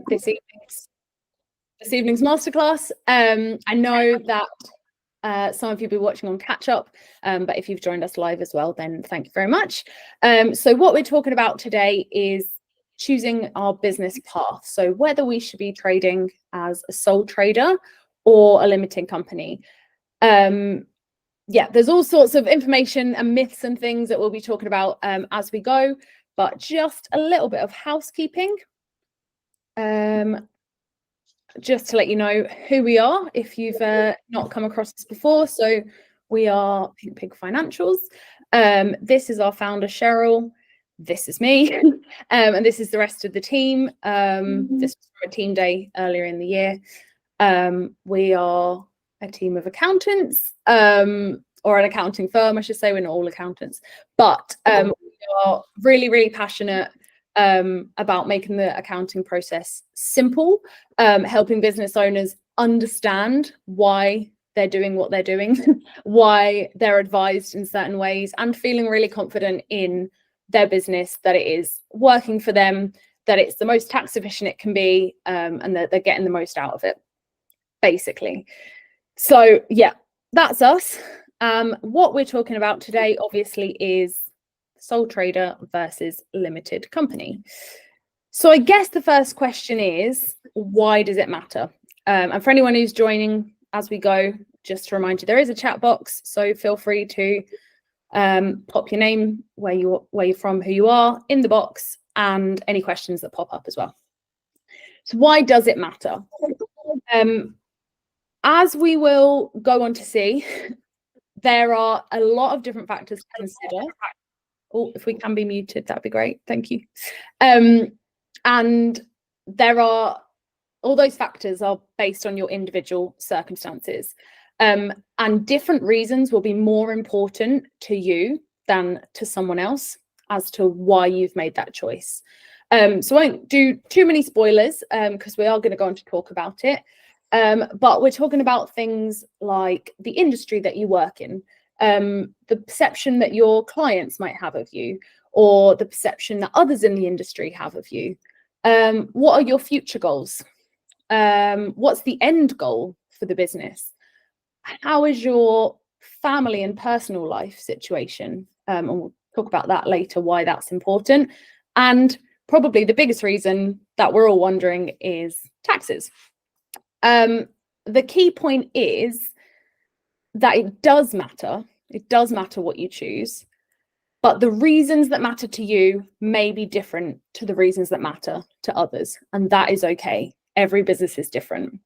this evening's masterclass. I know that some of you will be watching on catch up, but if you've joined us live as well, then thank you very much. So what we're talking about today is choosing our business path. So whether we should be trading as a sole trader or a limited company. Yeah, there's all sorts of information and myths and things that we'll be talking about as we go, but just a little bit of housekeeping. Just to let you know who we are if you've not come across us before. So we are Pink Pig Financials. This is our founder, Cheryl. This is me. And this is the rest of the team. This was from a team day earlier in the year. We are a team of accountants, or an accounting firm, I should say. We're not all accountants, but we are really, really passionate about making the accounting process simple, helping business owners understand why they're doing what they're doing, why they're advised in certain ways, and feeling really confident in their business, that it is working for them, that it's the most tax efficient it can be, and that they're getting the most out of it, basically. So yeah, that's us. What we're talking about today, obviously, is sole trader versus limited company. So I guess the first question is, why does it matter? And for anyone who's joining as we go, just to remind you, there is a chat box, so feel free to pop your name, where you're from, who you are, in the box, and any questions that pop up as well. So why does it matter? As we will go on to see, there are a lot of different factors to consider. Oh, if we can be muted, that'd be great. Thank you. And there are, all those factors are based on your individual circumstances. And different reasons will be more important to you than to someone else as to why you've made that choice. So I won't do too many spoilers, because we are going to go on to talk about it. But we're talking about things like the industry that you work in, the perception that your clients might have of you, or the perception that others in the industry have of you. What are your future goals? What's the end goal for the business? How is your family and personal life situation? And we'll talk about that later, why that's important. And probably the biggest reason that we're all wondering is taxes. The key point is that it does matter. It does matter what you choose, but the reasons that matter to you may be different to the reasons that matter to others, and that is okay. Every business is different.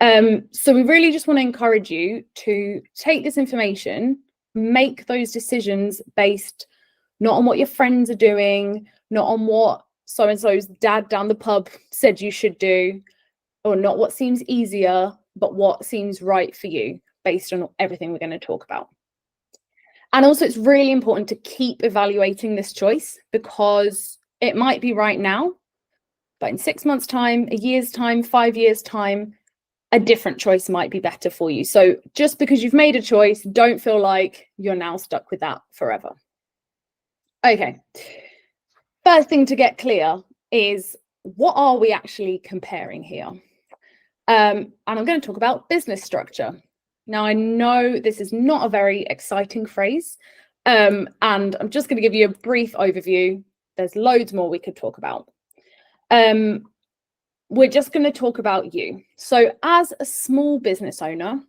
So we really just want to encourage you to take this information, make those decisions based not on what your friends are doing, not on what so-and-so's dad down the pub said you should do, or not what seems easier, but what seems right for you based on everything we're going to talk about. And also, it's really important to keep evaluating this choice, because it might be right now, but in 6 months' time, a year's time, 5 years' time, a different choice might be better for you. So just because you've made a choice, don't feel like you're now stuck with that forever. Okay. First thing to get clear is, what are we actually comparing here? And I'm going to talk about business structure. Now, I know this is not a very exciting phrase, and I'm just going to give you a brief overview. There's loads more we could talk about. We're just going to talk about you. So as a small business owner,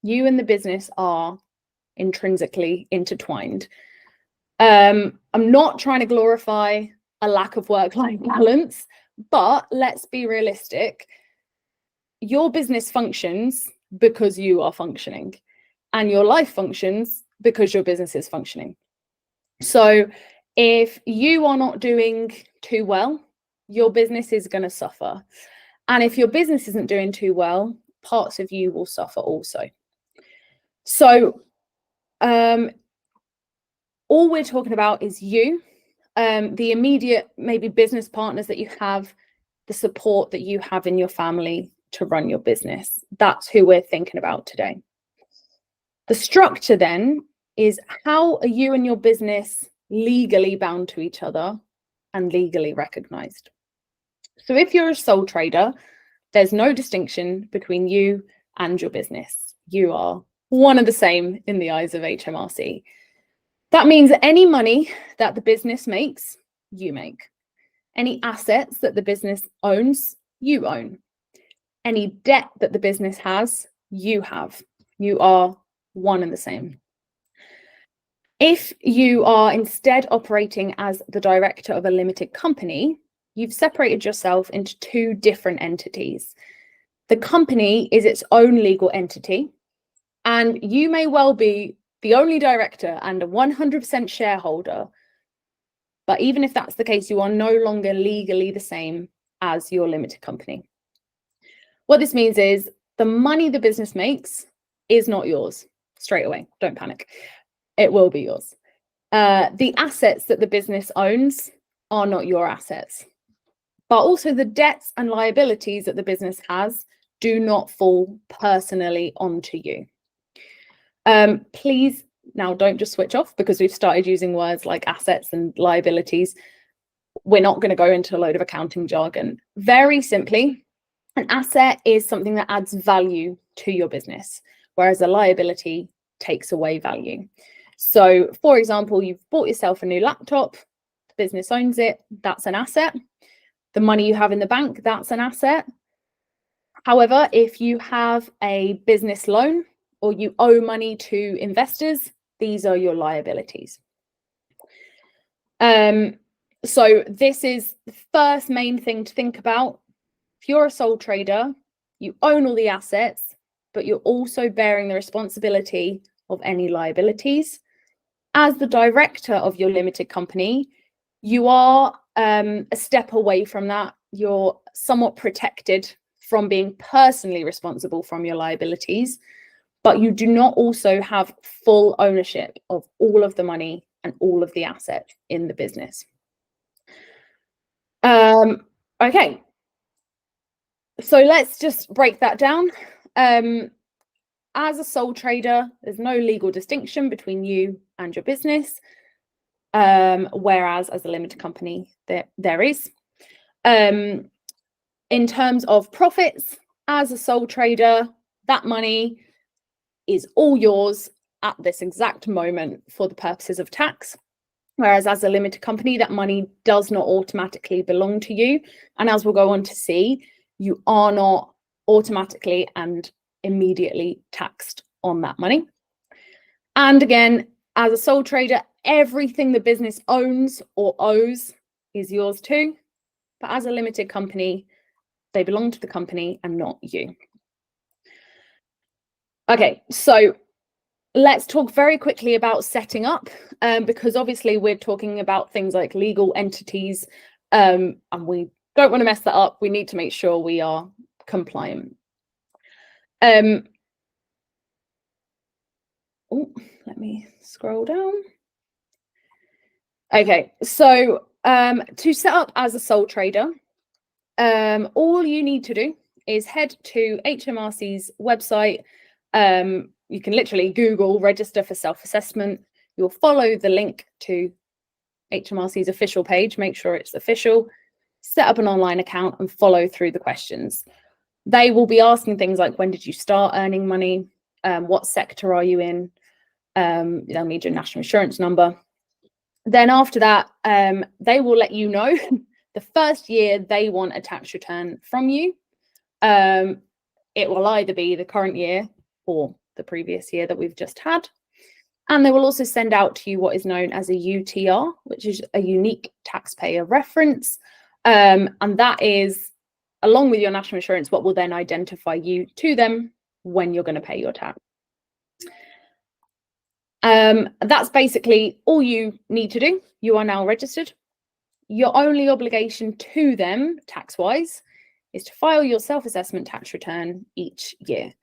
you and the business are intrinsically intertwined. I'm not trying to glorify a lack of work-life balance, but let's be realistic. Your business functions because you are functioning, and your life functions because your business is functioning. So if you are not doing too well, your business is going to suffer. And if your business isn't doing too well, parts of you will suffer also. So all we're talking about is you, the immediate maybe business partners that you have, the support that you have in your family to run your business. That's who we're thinking about today. The structure then is, how are you and your business legally bound to each other and legally recognized? So if you're a sole trader, there's no distinction between you and your business. You are one and the same in the eyes of HMRC. That means that any money that the business makes, you make. Any assets that the business owns, you own. Any debt that the business has, you have. You are one and the same. If you are instead operating as the director of a limited company, you've separated yourself into two different entities. The company is its own legal entity, and you may well be the only director and a 100% shareholder. But even if that's the case, you are no longer legally the same as your limited company. What this means is the money the business makes is not yours straight away. Don't panic. It will be yours. The assets that the business owns are not your assets. But also the debts and liabilities that the business has do not fall personally onto you. Please, now don't just switch off because we've started using words like assets and liabilities. We're not going to go into a load of accounting jargon. Very simply, an asset is something that adds value to your business, whereas a liability takes away value. So, for example, you've bought yourself a new laptop, the business owns it, that's an asset. The money you have in the bank, that's an asset. However, if you have a business loan or you owe money to investors, these are your liabilities. So this is the first main thing to think about. If you're a sole trader, you own all the assets, but you're also bearing the responsibility of any liabilities. As the director of your limited company, you are a step away from that. You're somewhat protected from being personally responsible from your liabilities, but you do not also have full ownership of all of the money and all of the assets in the business. Okay, so let's just break that down. As a sole trader, there's no legal distinction between you and your business, whereas as a limited company, there is. In terms of profits, as a sole trader, that money is all yours at this exact moment for the purposes of tax. Whereas as a limited company, that money does not automatically belong to you. And as we'll go on to see, you are not automatically and immediately taxed on that money. And again, as a sole trader, everything the business owns or owes is yours too. But as a limited company, they belong to the company and not you. Okay, so let's talk very quickly about setting up, because obviously we're talking about things like legal entities, and we don't want to mess that up. We need to make sure we are compliant. Oh, let me scroll down. Okay, so to set up as a sole trader, all you need to do is head to HMRC's website. You can literally Google register for self-assessment. You'll follow the link to HMRC's official page, make sure it's official, set up an online account and follow through the questions. They will be asking things like, when did you start earning money? What sector are you in? They'll need your national insurance number. Then after that, they will let you know the first year they want a tax return from you. It will either be the current year or the previous year that we've just had. And they will also send out to you what is known as a UTR, which is a unique taxpayer reference. And that is, along with your national insurance, what will then identify you to them when you're going to pay your tax. That's basically all you need to do. You are now registered. Your only obligation to them, tax-wise, is to file your self-assessment tax return each year.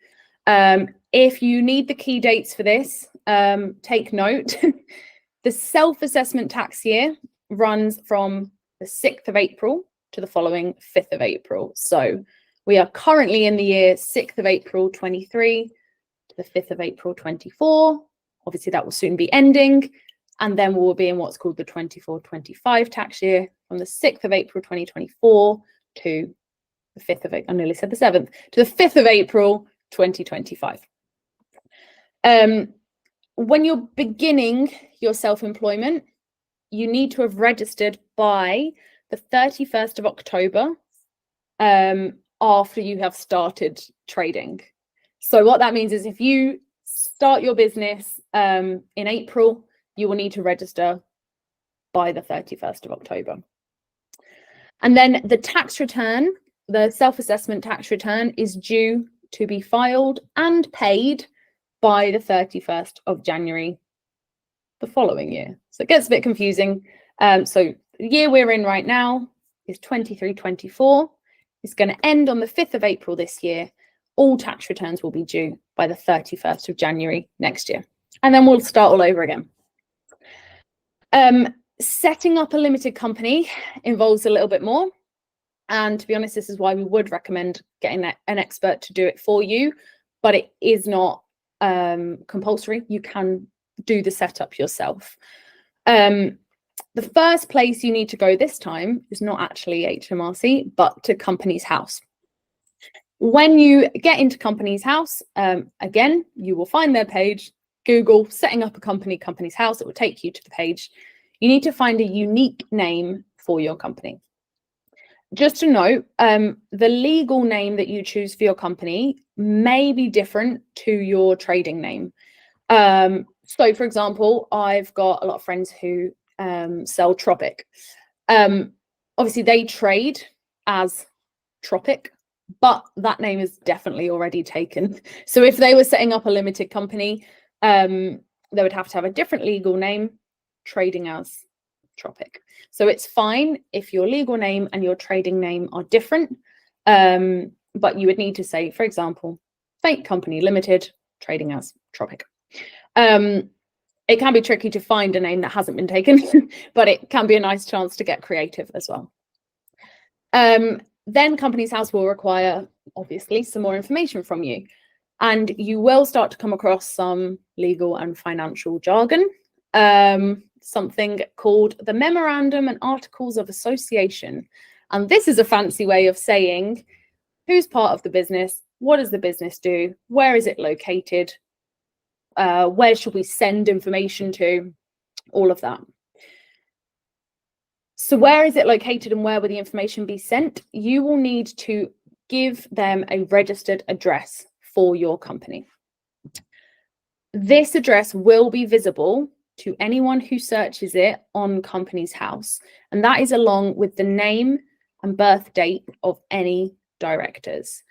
If you need the key dates for this, take note. The self-assessment tax year runs from the 6th of April to the following 5th of April. So we are currently in the year 6th of April 23 to the 5th of April 24. Obviously, that will soon be ending. And then we'll be in what's called the 24-25 tax year from the 6th of April 2024 to the 5th of April, I nearly said the 7th, to the 5th of April, 2025. When you're beginning your self-employment, you need to have registered by the 31st of October after you have started trading. So what that means is if you start your business in April, you will need to register by the 31st of October. And then the tax return, the self-assessment tax return, is due to be filed and paid by the 31st of January the following year. So it gets a bit confusing. So the year we're in right now is 23-24. It's going to end on the 5th of April this year. All tax returns will be due by the 31st of January next year. And then we'll start all over again. Setting up a limited company involves a little bit more. And to be honest, this is why we would recommend getting an expert to do it for you, but it is not compulsory. You can do the setup yourself. The first place you need to go this time is not actually HMRC, but to Companies House. When you get into Companies House, again, you will find their page. Google setting up a company, Companies House. It will take you to the page. You need to find a unique name for your company. Just to note, the legal name that you choose for your company may be different to your trading name. So, for example, I've got a lot of friends who sell Tropic. Obviously, they trade as Tropic, but that name is definitely already taken. So if they were setting up a limited company, they would have to have a different legal name, trading as Tropic. So it's fine if your legal name and your trading name are different, but you would need to say, for example, Fate Company Limited, trading as Tropic. It can be tricky to find a name that hasn't been taken, but it can be a nice chance to get creative as well. Then Companies House will require, obviously, some more information from you. And you will start to come across some legal and financial jargon, something called the Memorandum and Articles of Association. And this is a fancy way of saying who's part of the business, what does the business do, where is it located, where should we send information to, all of that. So where is it located and where will the information be sent? You will need to give them a registered address for your company. This address will be visible to anyone who searches it on Companies House, and that is along with the name and birth date of any directors.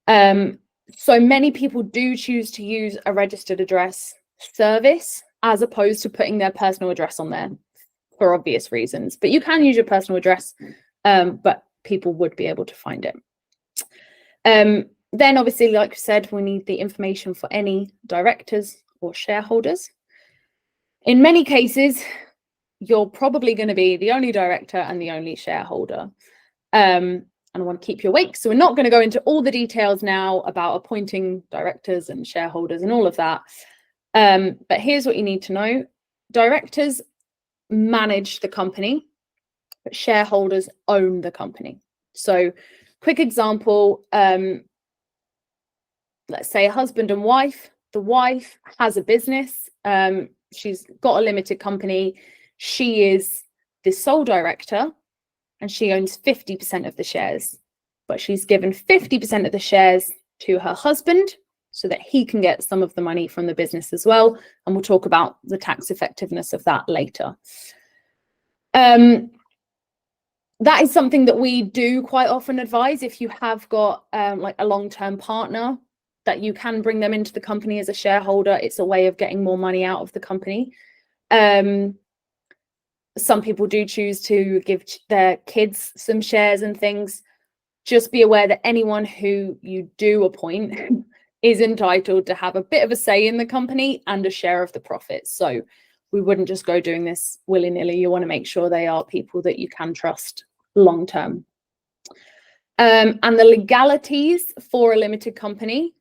So many people do choose to use a registered address service as opposed to putting their personal address on there for obvious reasons. But you can use your personal address, but people would be able to find it. Then obviously, like I said, we need the information for any directors or shareholders. In many cases, you're probably going to be the only director and the only shareholder. And I want to keep you awake. So we're not going to go into all the details now about appointing directors and shareholders and all of that. But here's what you need to know. Directors manage the company, but shareholders own the company. So quick example, let's say a husband and wife. The wife has a business. She's got a limited company. She is the sole director and she owns 50% of the shares, but she's given 50% of the shares to her husband so that he can get some of the money from the business as well. And we'll talk about the tax effectiveness of that later. That is something that we do quite often advise. If you have got like a long-term partner, that you can bring them into the company as a shareholder. It's a way of getting more money out of the company. Some people do choose to give their kids some shares and things. Just be aware that anyone who you do appoint is entitled to have a bit of a say in the company and a share of the profits. So we wouldn't just go doing this willy-nilly. You want to make sure they are people that you can trust long-term. And the legalities for a limited company.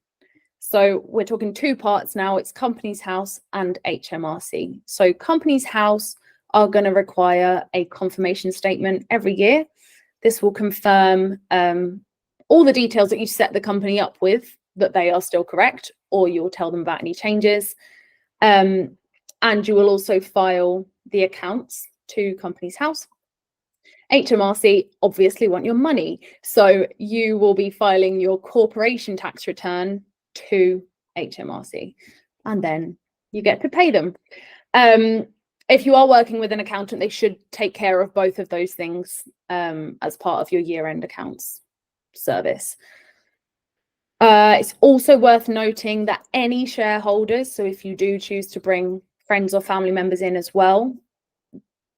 So we're talking two parts now. It's Companies House and HMRC. So Companies House are going to require a confirmation statement every year This will confirm all the details that you set the company up with, that they are still correct, or you'll tell them about any changes. And you will also file the accounts to Companies House. HMRC obviously want your money, so you will be filing your corporation tax return to HMRC, and then you get to pay them. If you are working with an accountant, they should take care of both of those things as part of your year-end accounts service. It's also worth noting that any shareholders, so if you do choose to bring friends or family members in as well,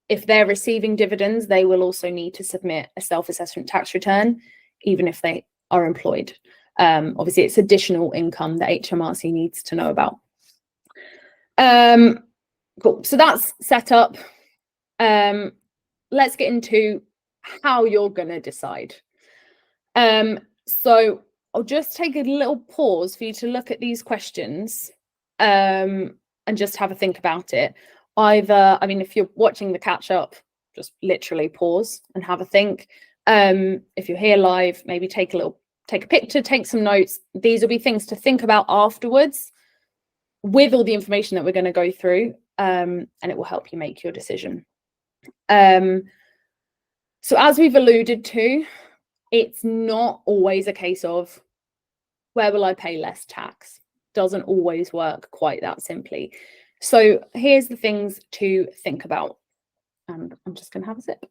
if they're receiving dividends, they will also need to submit a self-assessment tax return, even if they are employed. Obviously, it's additional income that HMRC needs to know about. Cool. So that's set up. Let's get into how you're going to decide. So I'll just take a little pause for you to look at these questions and just have a think about it. I mean, if you're watching the catch up, just literally pause and have a think. If you're here live, maybe take a picture, take some notes. These will be things to think about afterwards with all the information that we're going to go through, and it will help you make your decision. So as we've alluded to, it's not always a case of where will I pay less tax? Doesn't always work quite that simply. So here's the things to think about. And I'm just going to have a sip.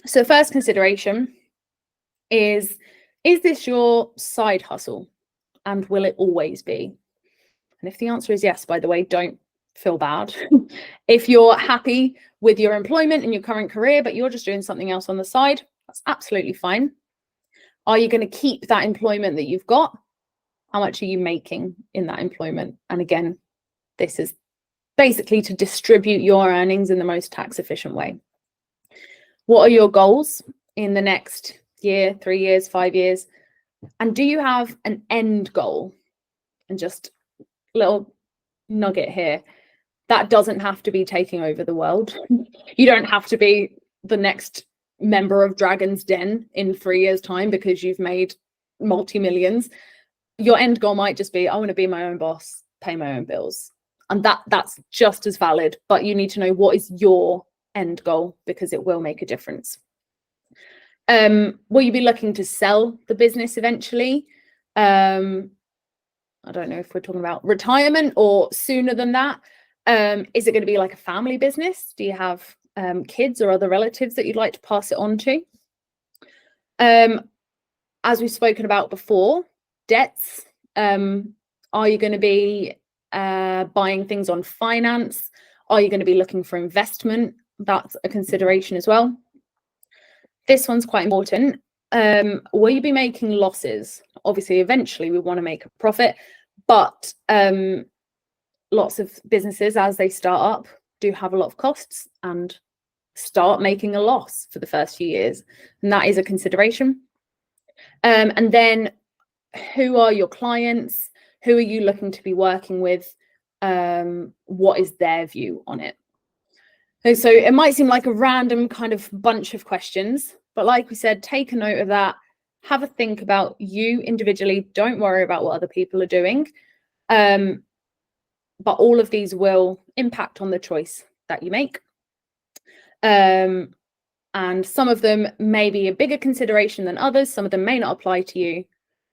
So first consideration is this your side hustle? And will it always be? And if the answer is yes, by the way, don't feel bad. If you're happy with your employment and your current career, but you're just doing something else on the side, that's absolutely fine. Are you going to keep that employment that you've got? How much are you making in that employment? And again, this is basically to distribute your earnings in the most tax efficient way. What are your goals in the next year, 3 years, 5 years? And do you have an end goal? And just a little nugget here, that doesn't have to be taking over the world. You don't have to be the next member of Dragon's Den in 3 years' time because you've made multi-millions. Your end goal might just be, I want to be my own boss, pay my own bills. And that's just as valid, but you need to know what is your end goal because it will make a difference. Will you be looking to sell the business eventually? I don't know if we're talking about retirement or sooner than that. Is it going to be like a family business? Do you have kids or other relatives that you'd like to pass it on to? As we've spoken about before, debts. Are you going to be buying things on finance? Are you going to be looking for investment? That's a consideration as well. This one's quite important. Will you be making losses? Obviously, eventually we want to make a profit, but lots of businesses, as they start up, do have a lot of costs and start making a loss for the first few years. And that is a consideration. And then who are your clients? Who are you looking to be working with? What is their view on it? And so it might seem like a random kind of bunch of questions, but like we said, take a note of that. Have a think about you individually. Don't worry about what other people are doing. But all of these will impact on the choice that you make. And some of them may be a bigger consideration than others. Some of them may not apply to you.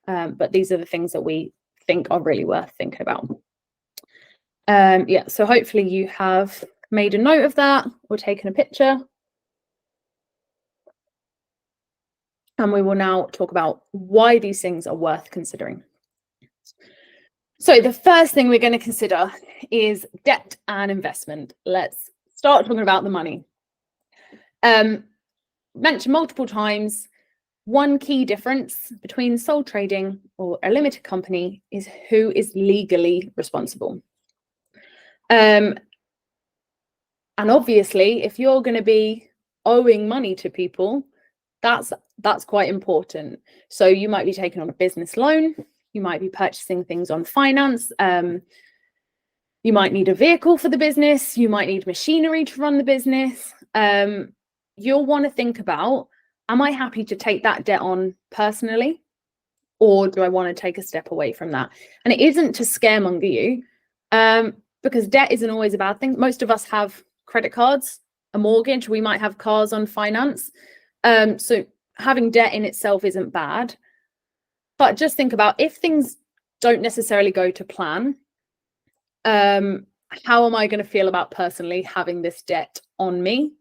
But these are the things that we think are really worth thinking about. Yeah, so hopefully you have made a note of that or taken a picture. And we will now talk about why these things are worth considering. So the first thing we're going to consider is debt and investment. Let's start talking about the money. Mentioned multiple times, one key difference between sole trading or a limited company is who is legally responsible. And obviously, if you're going to be owing money to people, that's quite important. So you might be taking on a business loan. You might be purchasing things on finance. You might need a vehicle for the business. You might need machinery to run the business. you'll want to think about, am I happy to take that debt on personally? Or do I want to take a step away from that? And it isn't to scaremonger you, because debt isn't always a bad thing. Most of us have credit cards, a mortgage, we might have cars on finance. So having debt in itself isn't bad. But just think about, if things don't necessarily go to plan, how am I going to feel about personally having this debt on me?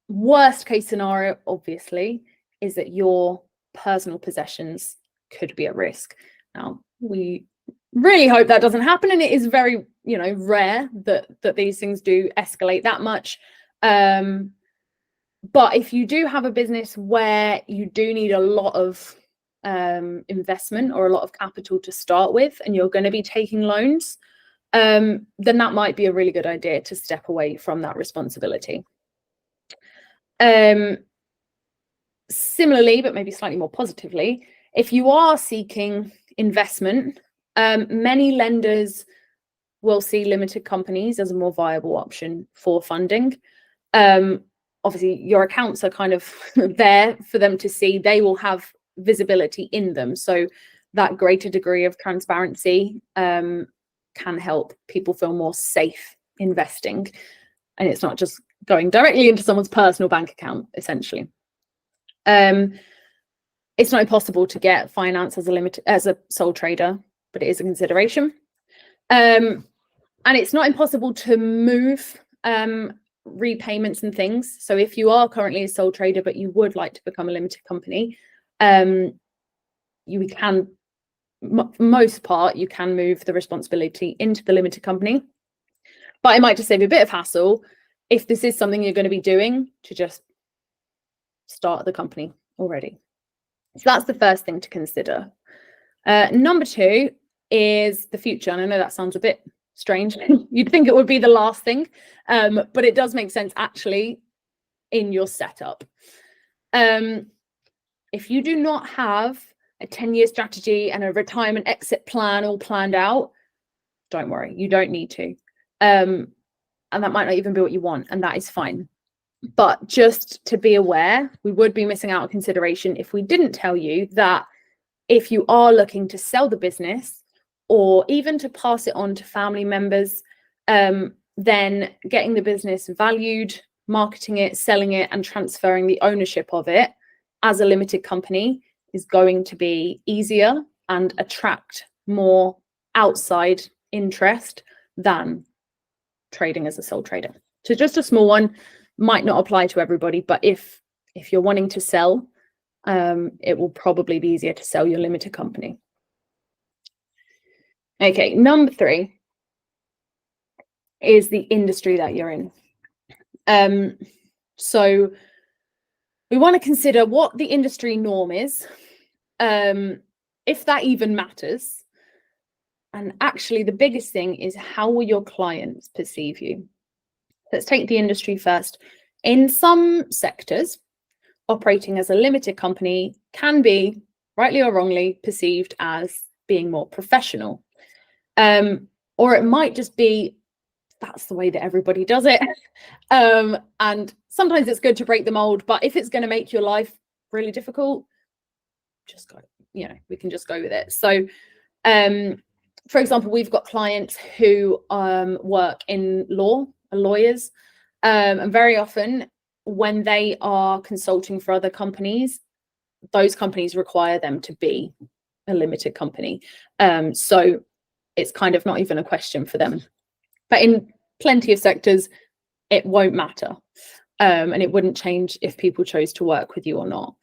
Worst case scenario, obviously, is that your personal possessions could be at risk. Now, we really hope that doesn't happen, and it is very, rare that these things do escalate that much. But if you do have a business where you do need a lot of investment or a lot of capital to start with, and you're going to be taking loans, then that might be a really good idea to step away from that responsibility. Similarly, but maybe slightly more positively, if you are seeking investment, many lenders will see limited companies as a more viable option for funding. Obviously, your accounts are kind of there for them to see. They will have visibility in them. So that greater degree of transparency can help people feel more safe investing. And it's not just going directly into someone's personal bank account, essentially. It's not impossible to get finance as a sole trader, but it is a consideration. And it's not impossible to move repayments and things. So if you are currently a sole trader, but you would like to become a limited company, you can, for most part, you can move the responsibility into the limited company. But it might just save you a bit of hassle if this is something you're going to be doing, to just start the company already. So that's the first thing to consider. Number 2 is the future. And I know that sounds a bit strange. You'd think it would be the last thing, but it does make sense actually in your setup. If you do not have a 10-year strategy and a retirement exit plan all planned out, don't worry, you don't need to. And that might not even be what you want, and that is fine. But just to be aware, we would be missing out on consideration if we didn't tell you that if you are looking to sell the business, or even to pass it on to family members, then getting the business valued, marketing it, selling it, and transferring the ownership of it as a limited company is going to be easier and attract more outside interest than trading as a sole trader. So just a small one, might not apply to everybody, but if you're wanting to sell, it will probably be easier to sell your limited company. Okay, number 3 is the industry that you're in. So we want to consider what the industry norm is, if that even matters. And actually, the biggest thing is, how will your clients perceive you? Let's take the industry first. In some sectors, operating as a limited company can be, rightly or wrongly, perceived as being more professional. Or it might just be, that's the way that everybody does it. And sometimes it's good to break the mold, but if it's going to make your life really difficult, just go, we can just go with it. So, for example, we've got clients who work in law, are lawyers, and very often when they are consulting for other companies, those companies require them to be a limited company. So it's kind of not even a question for them. But in plenty of sectors, it won't matter. And it wouldn't change if people chose to work with you or not.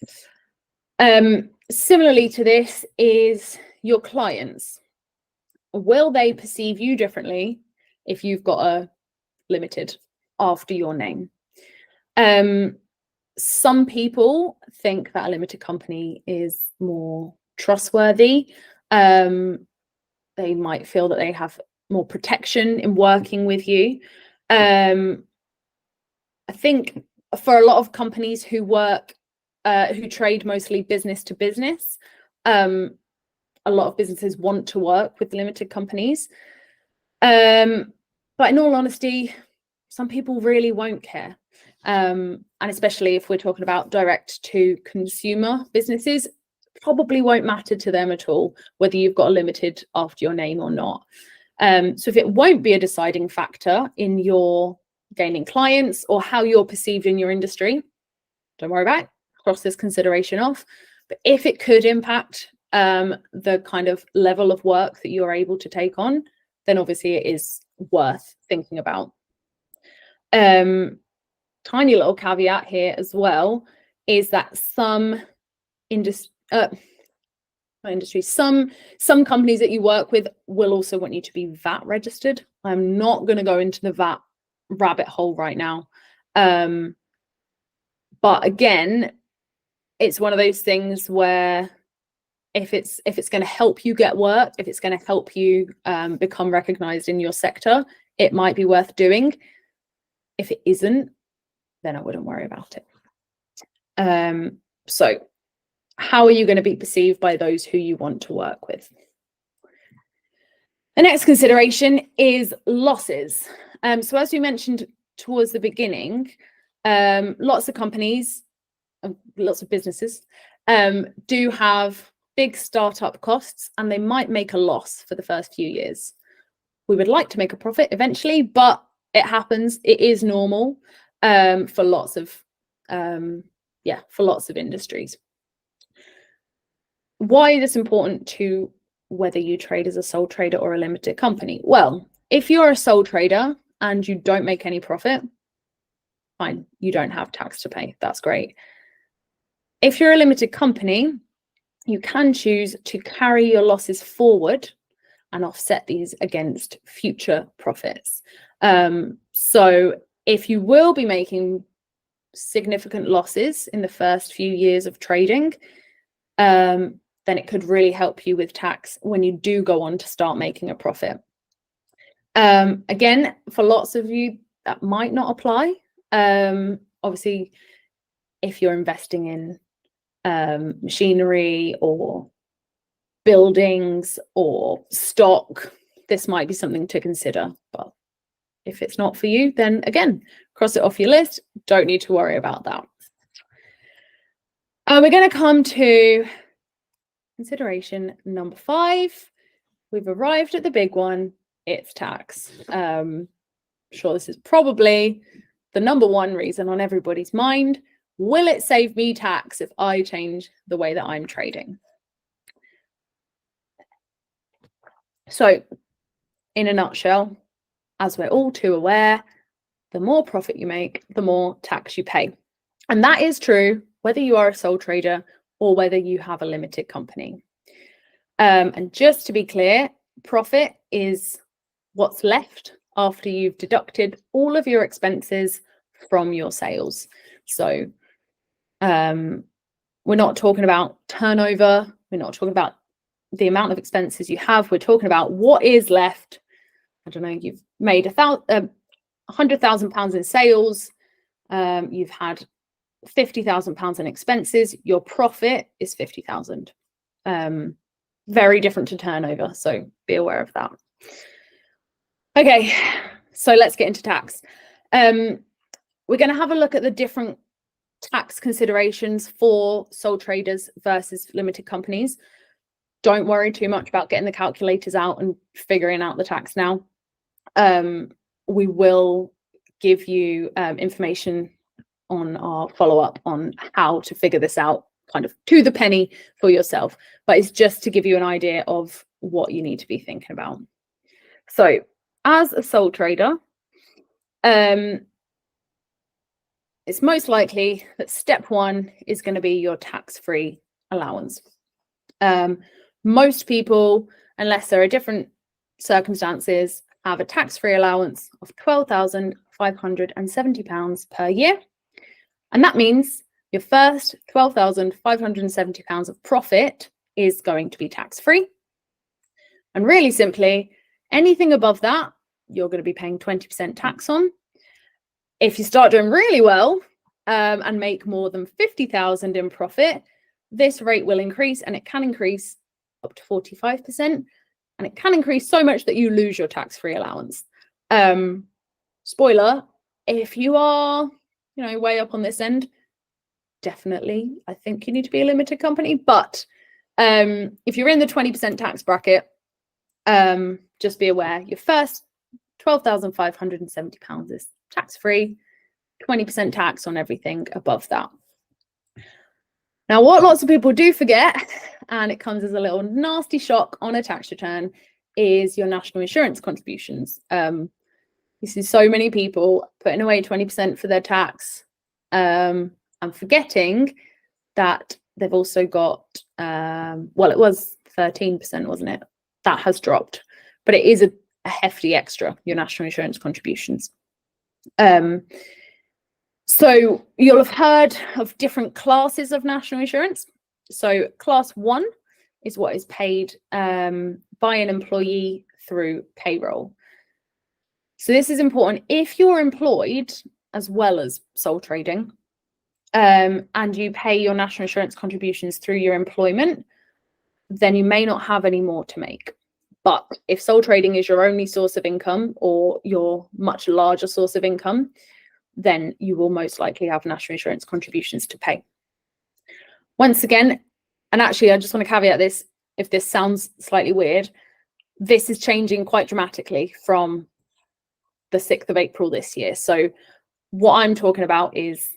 Similarly to this is your clients. Will they perceive you differently if you've got a limited after your name? Some people think that a limited company is more trustworthy. They might feel that they have more protection in working with you. I think for a lot of companies who work, who trade mostly business to business, a lot of businesses want to work with limited companies. But in all honesty, some people really won't care. And especially if we're talking about direct to consumer businesses, probably won't matter to them at all whether you've got a limited after your name or not. So if it won't be a deciding factor in your gaining clients or how you're perceived in your industry, don't worry about it. Cross this consideration off. But if it could impact the kind of level of work that you're able to take on, then obviously it is worth thinking about. Tiny little caveat here as well is that some some companies that you work with will also want you to be VAT registered. I'm not going to go into the VAT rabbit hole right now. But again, it's one of those things where if it's going to help you get work, if it's going to help you become recognized in your sector, it might be worth doing. If it isn't, then I wouldn't worry about it. So how are you going to be perceived by those who you want to work with? The next consideration is losses. So as we mentioned towards the beginning, lots of companies, lots of businesses do have big startup costs, and they might make a loss for the first few years. We would like to make a profit eventually, but it happens. It is normal for lots of industries. Why is this important to whether you trade as a sole trader or a limited company? Well, if you're a sole trader and you don't make any profit, fine, you don't have tax to pay. That's great. If you're a limited company, you can choose to carry your losses forward and offset these against future profits. So if you will be making significant losses in the first few years of trading, then it could really help you with tax when you do go on to start making a profit. Again, for lots of you, that might not apply. Obviously, if you're investing in machinery or buildings or stock, this might be something to consider. But if it's not for you, then again, cross it off your list. Don't need to worry about that. We're going to come to consideration number 5. We've arrived at the big one. It's tax. I'm sure this is probably the number one reason on everybody's mind. Will it save me tax if I change the way that I'm trading? So, in a nutshell, as we're all too aware, the more profit you make, the more tax you pay. And that is true whether you are a sole trader or whether you have a limited company. And just to be clear, profit is what's left after you've deducted all of your expenses from your sales. So we're not talking about turnover. We're not talking about the amount of expenses you have. We're talking about what is left. I don't know, you've made £100,000 in sales. You've had £50,000 in expenses. Your profit is 50,000. Very different to turnover, so be aware of that. Okay, so let's get into tax. We're going to have a look at the different tax considerations for sole traders versus limited companies. Don't worry too much about getting the calculators out and figuring out the tax now. We will give you information on our follow-up on how to figure this out kind of to the penny for yourself, but it's just to give you an idea of what you need to be thinking about. So as a sole trader, it's most likely that step 1 is going to be your tax-free allowance. Most people, unless there are different circumstances, have a tax-free allowance of £12,570 per year. And that means your first £12,570 of profit is going to be tax-free. And really simply, anything above that, you're going to be paying 20% tax on. If you start doing really well and make more than 50,000 in profit, this rate will increase, and it can increase up to 45%. And it can increase so much that you lose your tax-free allowance. Spoiler, if you are, way up on this end, definitely, I think you need to be a limited company. But if you're in the 20% tax bracket, just be aware your first £12,570 is tax-free, 20% tax on everything above that. Now, what lots of people do forget, and it comes as a little nasty shock on a tax return, is your national insurance contributions. You see so many people putting away 20% for their tax and forgetting that they've also got, well, it was 13%, wasn't it? That has dropped, but it is a hefty extra, your national insurance contributions. So you'll have heard of different classes of national insurance. So class 1 is what is paid by an employee through payroll. So this is important if you're employed as well as sole trading, and you pay your national insurance contributions through your employment, then you may not have any more to make. But if sole trading is your only source of income or your much larger source of income, then you will most likely have national insurance contributions to pay. Once again, and actually I just want to caveat this, if this sounds slightly weird, this is changing quite dramatically from the 6th of April this year. So what I'm talking about is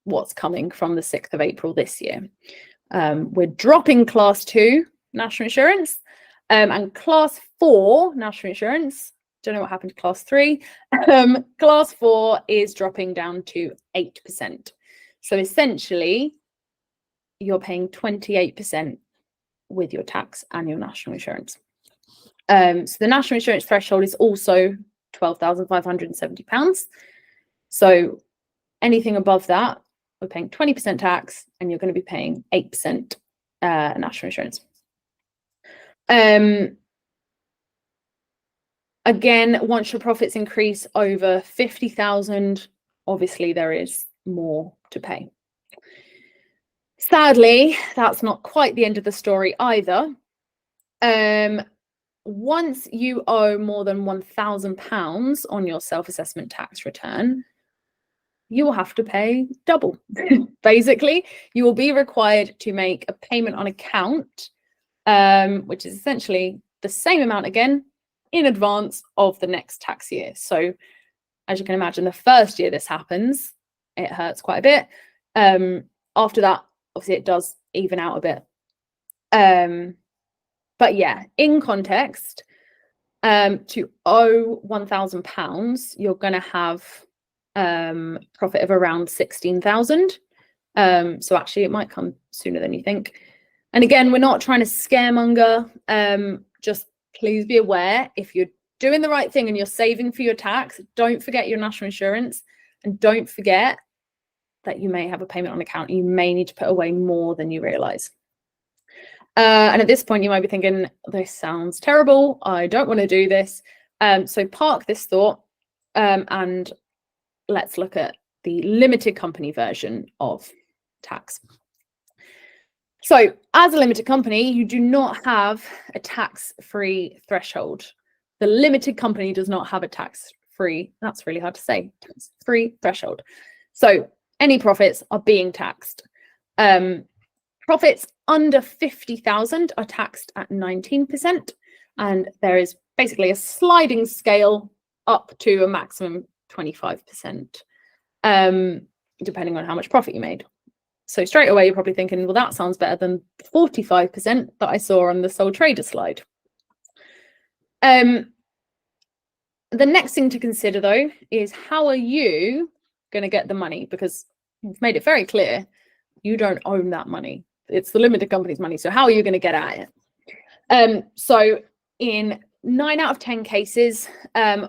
what's coming from the 6th of April this year. We're dropping class 2 national insurance, and class 4 national insurance, don't know what happened to class 3. Class 4 is dropping down to 8%. So essentially, you're paying 28% with your tax and your national insurance. So the national insurance threshold is also £12,570. So anything above that, we're paying 20% tax, and you're going to be paying 8% national insurance. Again, once your profits increase over 50,000, obviously there is more to pay. Sadly, that's not quite the end of the story either. Once you owe more than £1,000 on your self-assessment tax return, you will have to pay double. Basically, you will be required to make a payment on account, which is essentially the same amount again, in advance of the next tax year. So as you can imagine, the first year this happens, it hurts quite a bit. After that, obviously it does even out a bit. But yeah, in context, to owe £1,000, you're going to have profit of around 16,000. So actually it might come sooner than you think. And again, we're not trying to scaremonger, just please be aware, if you're doing the right thing and you're saving for your tax, don't forget your national insurance, and don't forget that you may have a payment on account. You may need to put away more than you realize. And at this point, you might be thinking, this sounds terrible. I don't want to do this. So park this thought and let's look at the limited company version of tax. So as a limited company, you do not have a tax-free threshold. The limited company does not have a tax-free, that's really hard to say, tax-free threshold. So any profits are being taxed. Profits under 50,000 are taxed at 19%, and there is basically a sliding scale up to a maximum 25%, depending on how much profit you made. So straight away, you're probably thinking, well, that sounds better than 45% that I saw on the sole trader slide. The next thing to consider, though, is how are you going to get the money? Because we've made it very clear, you don't own that money. It's the limited company's money. So how are you going to get at it? So in 9 out of 10 cases,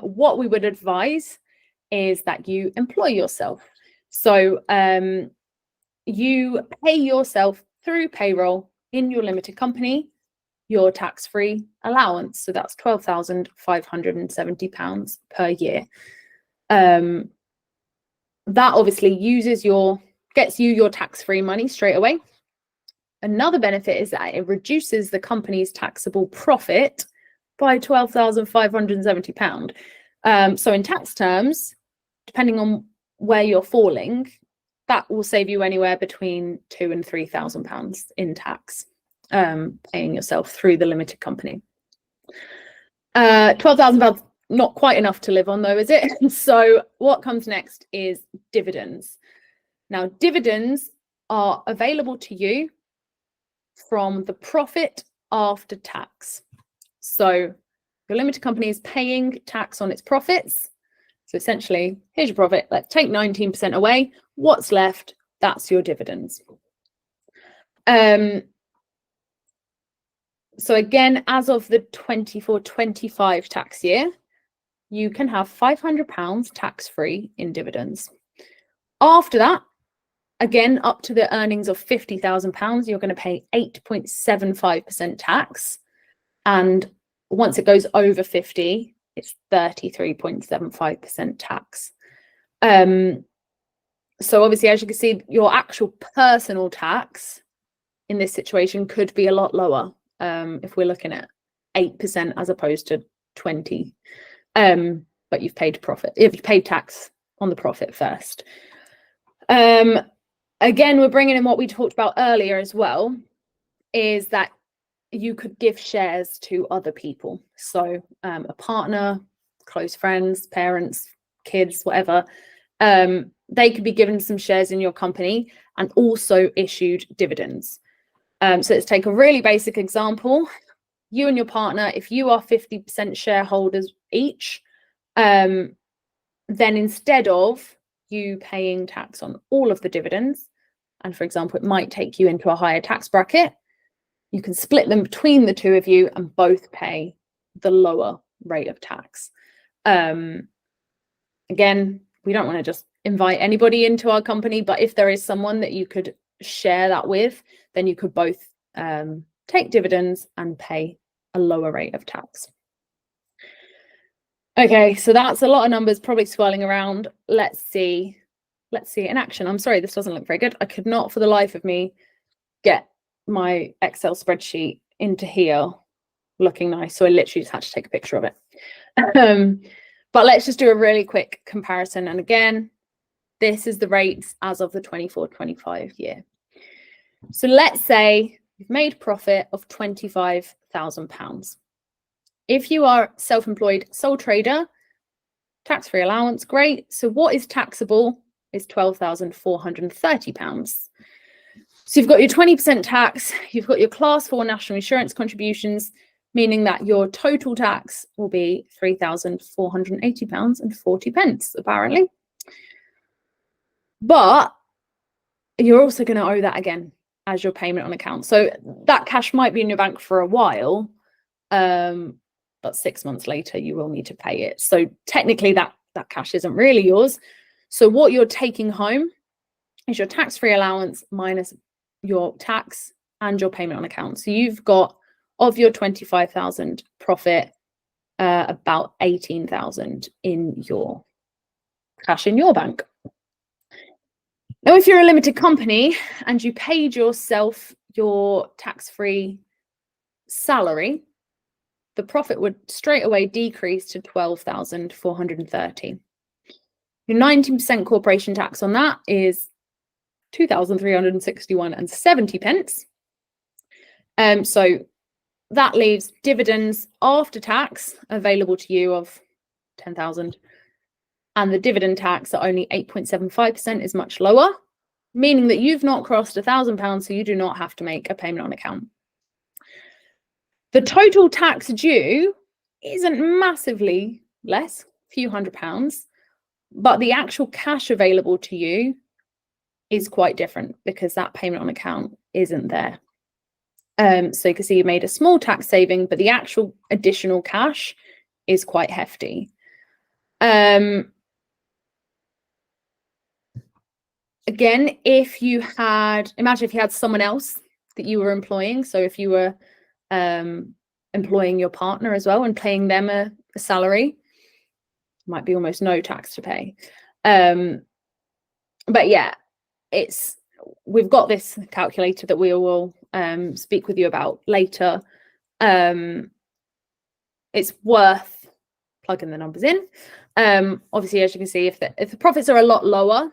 what we would advise is that you employ yourself. So you pay yourself through payroll in your limited company your tax-free allowance. So that's £12,570 per year. That obviously gets you your tax-free money straight away. Another benefit is that it reduces the company's taxable profit by £12,570. So in tax terms, depending on where you're falling, that will save you anywhere between £2,000 and £3,000 in tax, paying yourself through the limited company. £12,000, not quite enough to live on though, is it? So what comes next is dividends. Now, dividends are available to you from the profit after tax. So your limited company is paying tax on its profits. So essentially, here's your profit. Let's take 19% away. What's left? That's your dividends. So again, as of the 24-25 tax year, you can have £500 tax-free in dividends. After that, again, up to the earnings of £50,000, you're going to pay 8.75% tax. And once it goes over 50, it's 33.75% tax. So obviously, as you can see, your actual personal tax in this situation could be a lot lower if we're looking at 8% as opposed to 20%. But you've paid profit, if you've paid tax on the profit first. Again, we're bringing in what we talked about earlier as well, is that you could give shares to other people. So a partner, close friends, parents, kids, whatever, they could be given some shares in your company and also issued dividends. So let's take a really basic example. You and your partner, if you are 50% shareholders each, then instead of you paying tax on all of the dividends, and for example, it might take you into a higher tax bracket, you can split them between the two of you and both pay the lower rate of tax. Again, we don't want to just invite anybody into our company, but if there is someone that you could share that with, then you could both take dividends and pay a lower rate of tax. Okay, so that's a lot of numbers probably swirling around. Let's see it in action. I'm sorry, this doesn't look very good. I could not for the life of me get my Excel spreadsheet into here looking nice, so I literally just had to take a picture of it. But let's just do a really quick comparison. And again, this is the rates as of the 24-25 year. So let's say you've made profit of £25,000. If you are self-employed sole trader, tax-free allowance, great. So what is taxable is £12,430. So you've got your 20% tax, you've got your class 4 national insurance contributions, meaning that your total tax will be £3,480.40, apparently. But you're also going to owe that again as your payment on account. So that cash might be in your bank for a while, but 6 months later, you will need to pay it. So technically that cash isn't really yours. So what you're taking home is your tax-free allowance minus your tax and your payment on account. So you've got, of your 25,000 profit, about 18,000 in your cash in your bank. Now, if you're a limited company and you paid yourself your tax-free salary, the profit would straight away decrease to 12,430. Your 19% corporation tax on that is 2,361.70. So that leaves dividends after tax available to you of 10,000. And the dividend tax at only 8.75% is much lower, meaning that you've not crossed £1,000, so you do not have to make a payment on account. The total tax due isn't massively less, a few £100s, but the actual cash available to you is quite different because that payment on account isn't there. So you can see you made a small tax saving, but the actual additional cash is quite hefty. Again, if you had, imagine if you had someone else that you were employing. So if you were employing your partner as well and paying them a salary, might be almost no tax to pay. But yeah, we've got this calculator that we will speak with you about later. It's worth plugging the numbers in. Obviously, as you can see, if the profits are a lot lower,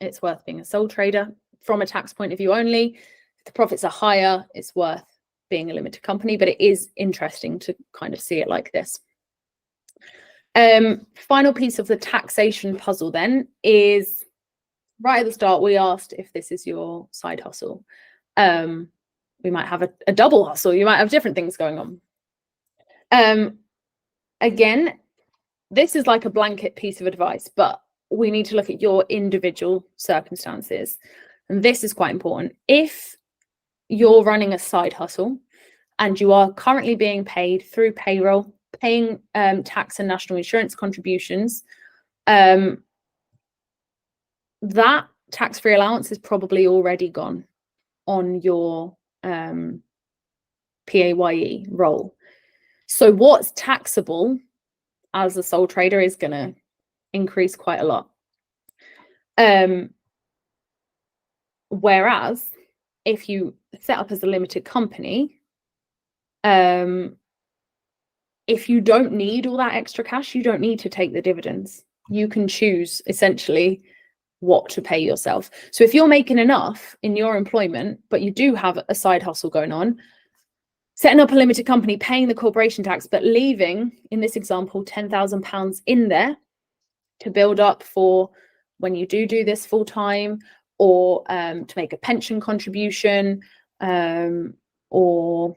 it's worth being a sole trader from a tax point of view only. If the profits are higher, it's worth being a limited company, but it is interesting to kind of see it like this. Final piece of the taxation puzzle then is, right at the start, we asked if this is your side hustle. We might have a double hustle. You might have different things going on. Again, this is like a blanket piece of advice, but we need to look at your individual circumstances. And this is quite important. If you're running a side hustle and you are currently being paid through payroll, paying tax and national insurance contributions, that tax-free allowance is probably already gone on your PAYE role. So what's taxable as a sole trader is going to increase quite a lot. Whereas if you set up as a limited company, if you don't need all that extra cash, you don't need to take the dividends. You can choose essentially what to pay yourself. So if you're making enough in your employment, but you do have a side hustle going on, setting up a limited company, paying the corporation tax, but leaving, in this example, £10,000 in there to build up for when you do this full time, or to make a pension contribution, or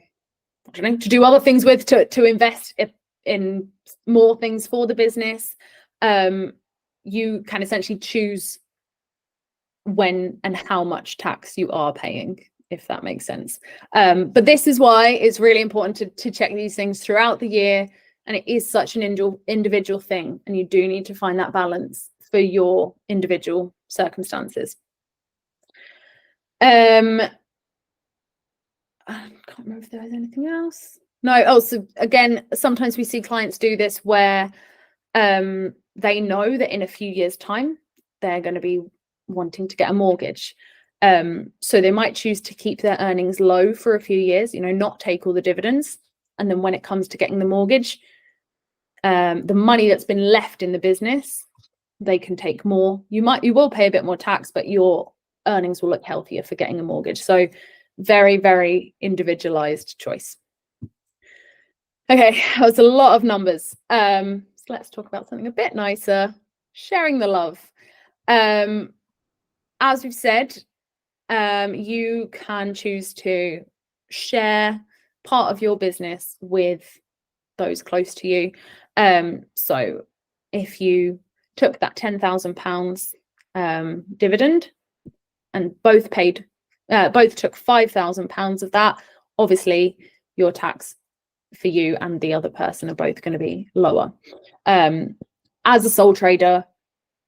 I don't know, to do other things with, to invest in more things for the business. You can essentially choose when and how much tax you are paying, if that makes sense. But this is why it's really important to check these things throughout the year. And it is such an individual thing. And you do need to find that balance for your individual circumstances. I can't remember if there was anything else. No. Oh, so again, sometimes we see clients do this where they know that in a few years' time, they're going to be wanting to get a mortgage. So they might choose to keep their earnings low for a few years, not take all the dividends. And then when it comes to getting the mortgage, the money that's been left in the business, they can take more. You will pay a bit more tax, but your earnings will look healthier for getting a mortgage. So very, very individualized choice. Okay, that was a lot of numbers. So let's talk about something a bit nicer, sharing the love. As we've said, you can choose to share part of your business with those close to you. So if you took that £10,000 dividend and both took £5,000 of that, obviously your tax for you and the other person are both going to be lower. As a sole trader,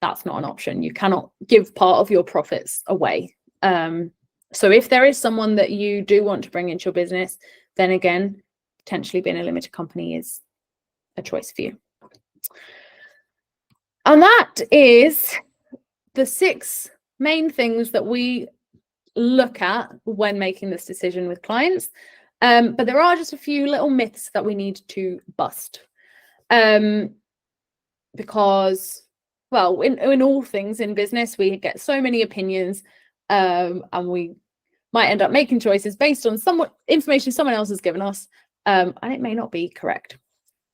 that's not an option. You cannot give part of your profits away. So if there is someone that you do want to bring into your business, then again, potentially being a limited company is a choice for you. And that is the 6 main things that we look at when making this decision with clients. But there are just a few little myths that we need to bust. Because, well, in all things in business, we get so many opinions, and we might end up making choices based on information someone else has given us, and it may not be correct.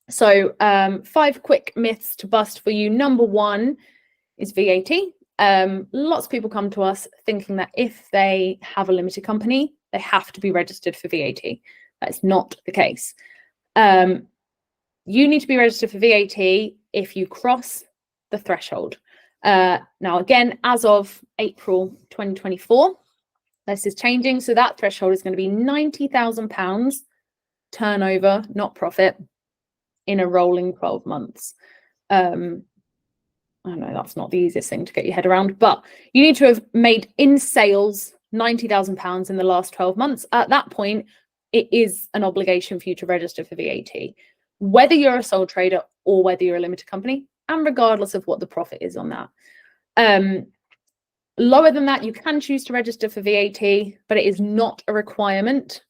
So 5 quick myths to bust for you. Number 1 is VAT. Lots of people come to us thinking that if they have a limited company, they have to be registered for VAT. That's not the case. You need to be registered for VAT if you cross the threshold. Now, again, as of April 2024, this is changing. So that threshold is going to be £90,000 turnover, not profit, in a rolling 12 months. I know that's not the easiest thing to get your head around, but you need to have made in sales £90,000 in the last 12 months. At that point, it is an obligation for you to register for VAT, whether you're a sole trader or whether you're a limited company, and regardless of what the profit is on that. Lower than that, you can choose to register for VAT, but it is not a requirement,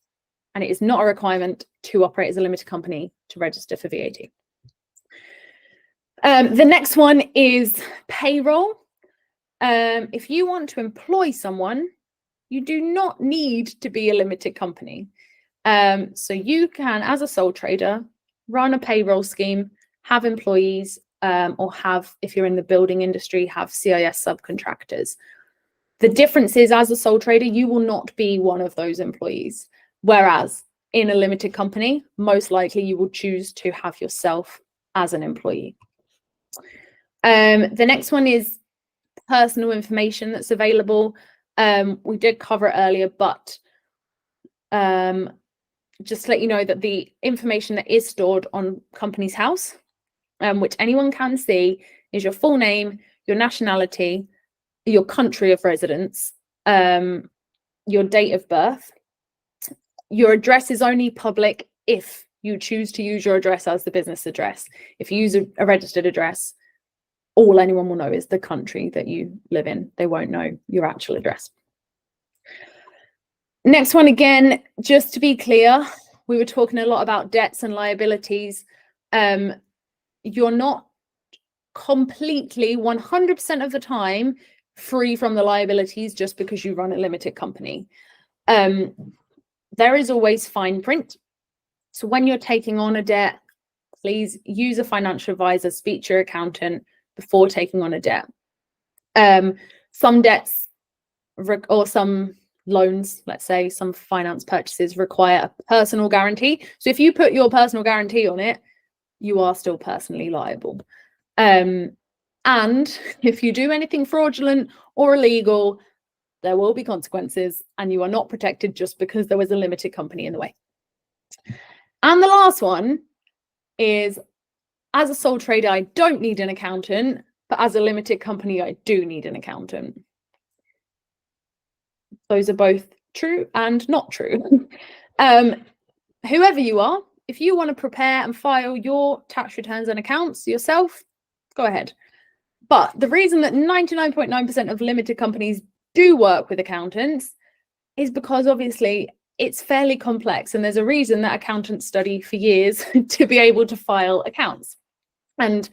and it is not a requirement to operate as a limited company to register for VAT. The next one is payroll. If you want to employ someone, you do not need to be a limited company. So you can, as a sole trader, run a payroll scheme, have employees, or have, if you're in the building industry, have CIS subcontractors. The difference is, as a sole trader, you will not be one of those employees. Whereas in a limited company, most likely you will choose to have yourself as an employee. The next one is personal information that's available. We did cover it earlier, but just to let you know that the information that is stored on Companies House, which anyone can see, is your full name, your nationality, your country of residence, your date of birth. Your address is only public if you choose to use your address as the business address. If you use a registered address, all anyone will know is the country that you live in. They won't know your actual address. Next one, again, just to be clear, we were talking a lot about debts and liabilities. You're not completely 100% of the time free from the liabilities just because you run a limited company. There is always fine print. So when you're taking on a debt, please use a financial advisor, speak to your accountant before taking on a debt. Some debts or some loans, let's say some finance purchases, require a personal guarantee. So if you put your personal guarantee on it, you are still personally liable. And if you do anything fraudulent or illegal, there will be consequences, and you are not protected just because there was a limited company in the way. And the last one is, as a sole trader, I don't need an accountant, but as a limited company, I do need an accountant. Those are both true and not true. Whoever you are, if you want to prepare and file your tax returns and accounts yourself, go ahead. But the reason that 99.9% of limited companies do work with accountants is because obviously it's fairly complex, and there's a reason that accountants study for years to be able to file accounts. And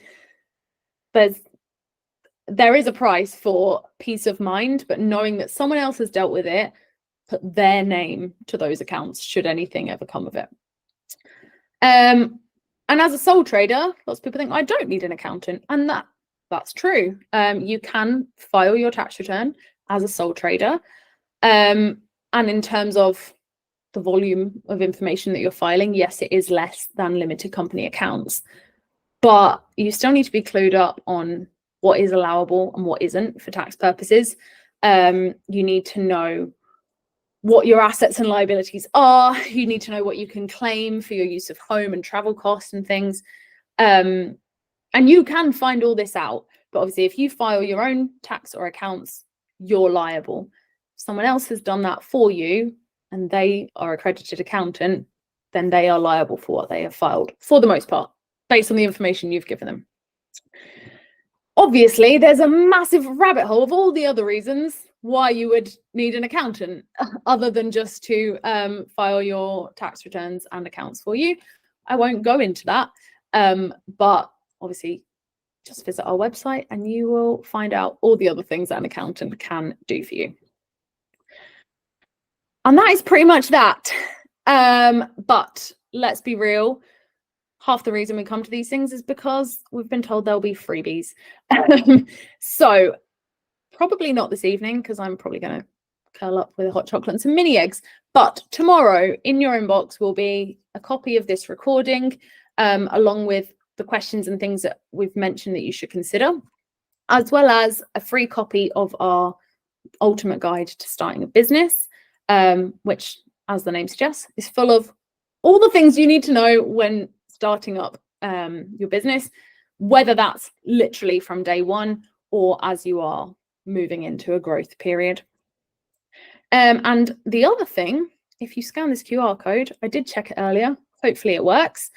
there is a price for peace of mind, but knowing that someone else has dealt with it, put their name to those accounts should anything ever come of it. And as a sole trader, lots of people think I don't need an accountant, and that's true. You can file your tax return as a sole trader, and in terms of the volume of information that you're filing, yes, it is less than limited company accounts, but you still need to be clued up on what is allowable and what isn't for tax purposes. You need to know what your assets and liabilities are. You need to know what you can claim for your use of home and travel costs and things. And you can find all this out, but obviously if you file your own tax or accounts, you're liable. If someone else has done that for you and they are accredited accountant, then they are liable for what they have filed, for the most part, based on the information you've given them. Obviously, there's a massive rabbit hole of all the other reasons why you would need an accountant, other than just to file your tax returns and accounts for you. I won't go into that, but obviously just visit our website and you will find out all the other things that an accountant can do for you. And that is pretty much that. But let's be real. Half the reason we come to these things is because we've been told there'll be freebies. So probably not this evening, because I'm probably going to curl up with a hot chocolate and some mini eggs. But tomorrow in your inbox will be a copy of this recording, along with the questions and things that we've mentioned that you should consider, as well as a free copy of our ultimate guide to starting a business, which, as the name suggests, is full of all the things you need to know when starting up your business, whether that's literally from day one or as you are moving into a growth period. And the other thing, if you scan this QR code, I did check it earlier, hopefully it works.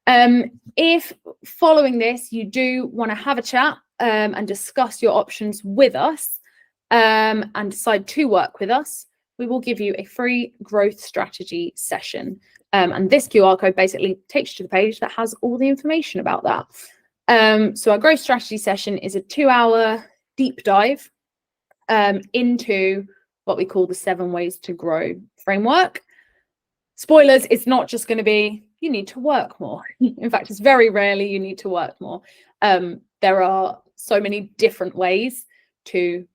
If following this, you do want to have a chat and discuss your options with us and decide to work with us, we will give you a free growth strategy session. And this QR code basically takes you to the page that has all the information about that. So our growth strategy session is a 2-hour deep dive into what we call the 7 ways to grow framework. Spoilers, it's not just going to be you need to work more. In fact, it's very rarely you need to work more. There are so many different ways to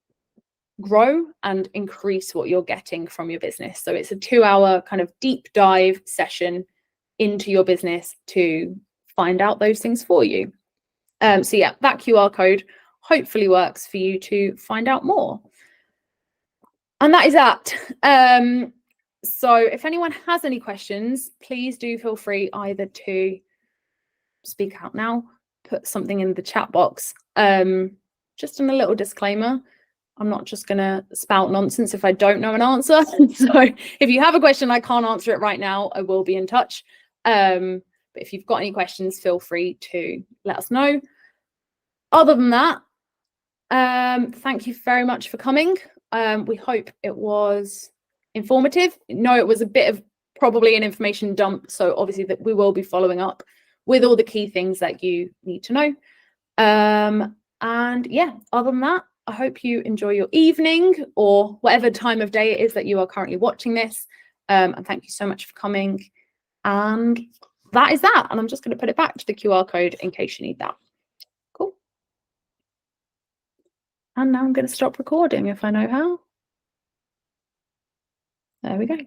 grow and increase what you're getting from your business. So it's a 2-hour kind of deep dive session into your business to find out those things for you. So yeah, that QR code hopefully works for you to find out more. And that is that. So if anyone has any questions, please do feel free either to speak out now, put something in the chat box. Just in a little disclaimer, I'm not just going to spout nonsense if I don't know an answer. So if you have a question, I can't answer it right now, I will be in touch. But if you've got any questions, feel free to let us know. Other than that, thank you very much for coming. We hope it was informative. No, it was a bit of probably an information dump. So obviously that we will be following up with all the key things that you need to know. And yeah, other than that, I hope you enjoy your evening or whatever time of day it is that you are currently watching this. And thank you so much for coming. And that is that. And I'm just going to put it back to the QR code in case you need that. Cool. And now I'm going to stop recording if I know how. There we go.